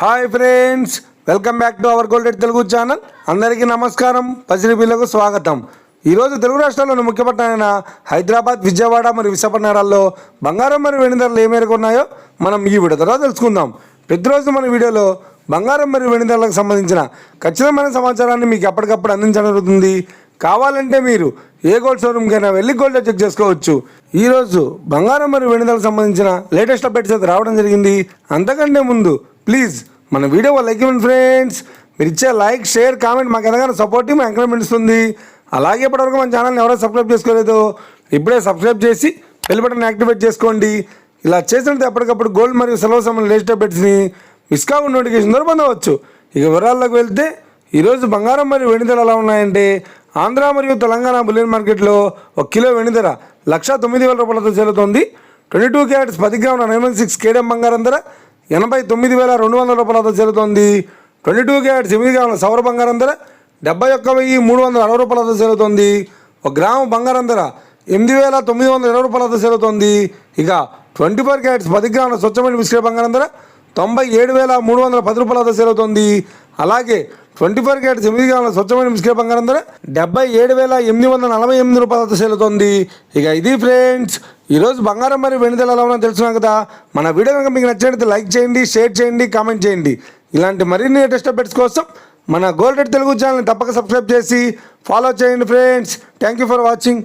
Hi friends, welcome back to our గోల్డెడ్ Telugu channel. అందరికీ నమస్కారం. పసిరిపిల్లకు స్వాగతం. ఈరోజు తెలుగు రాష్ట్రాల్లోని ముఖ్య పట్టణాలైన హైదరాబాద్, విజయవాడ మరియు విశాఖపట్నం నగరాల్లో బంగారం మరియు వెండి ధరలు ఏ మేరకు ఉన్నాయో మనం ఈ వీడియో ద్వారా తెలుసుకుందాం. ప్రతిరోజు మన వీడియోలో బంగారం మరియు వెండి ధరలకు సంబంధించిన ఖచ్చితమైన సమాచారాన్ని మీకు ఎప్పటికప్పుడు అందించడం జరుగుతుంది. కావాలంటే మీరు ఏ గోల్డ్ షోరూమ్కైనా వెళ్ళి గోల్డ్ చెక్ చేసుకోవచ్చు. ఈరోజు బంగారం మరియు వెండి ధరలకు సంబంధించిన లేటెస్ట్ అప్డేట్స్ అయితే రావడం జరిగింది. అంతకంటే ముందు ప్లీజ్ మన వీడియో లైక్ ఇవ్వండి ఫ్రెండ్స్. మీరు ఇచ్చే లైక్, షేర్, కామెంట్ మాకు ఎంతగానో సపోర్టివ్, మా ఎంకరేజ్మెంట్ ఇస్తుంది. అలాగే ఇప్పటివరకు మన ఛానల్ని ఎవరో సబ్స్క్రైబ్ చేసుకోలేదో ఇప్పుడే సబ్స్క్రైబ్ చేసి బెల్ బటన్ యాక్టివేట్ చేసుకోండి. ఇలా చేసినట్టు ఎప్పటికప్పుడు గోల్డ్ మరియు సిల్వర్ సంబంధించిన లేటెస్ట్ అప్డేట్స్ని మిస్ కాకుండా నోటిఫికేషన్ ద్వారా పొందవచ్చు. ఇక వివరాల్లోకి వెళ్తే ఈరోజు బంగారం మరియు వెండి ధరలు ఎలా ఉన్నాయంటే, ఆంధ్ర మరియు తెలంగాణ బులియన్ మార్కెట్లో 1 కిలో వెండి ధర 1,09,000 రూపాయలతో చేరుతోంది. 22 క్యారెట్స్ 10 గ్రాముల 916 కేడియం బంగారం ధర 89,200 రూపాయలతో చేరుతోంది. 22 క్యారెట్స్ 8 గ్రాముల సౌర బంగారం ధర 71,360 రూపాయలతో చేరుతోంది. 1 గ్రాము బంగారం ధర 8,920 రూపాయలతో చేరుతోంది. ఇక 24 క్యారెట్స్ 10 గ్రాముల స్వచ్ఛమైన బిస్కెట్ బంగారం ధర 97,310 రూపాయలతో చేరుతోంది. అలాగే 24 క్యారెట్స్ 8 గ్రాముల స్వచ్ఛమైన బిస్కెట్ బంగారం ధర 77,848 రూపాయలతో చేరుతోంది. ఇక ఇది ఫ్రెండ్స్, ఈరోజు బంగారం మరియు వెండి ధరలు ఎలా ఉన్నాయో తెలుసుకున్నాం కదా. మన వీడియో కనుక మీకు నచ్చినట్లయితే లైక్ చేయండి, షేర్ చేయండి, కామెంట్ చేయండి. ఇలాంటి మరిన్ని లేటెస్ట్ అప్డేట్స్ కోసం మన గోల్డెడ్ తెలుగు ఛానల్ని తప్పక సబ్స్క్రైబ్ చేసి ఫాలో చేయండి friends. Thank you for watching.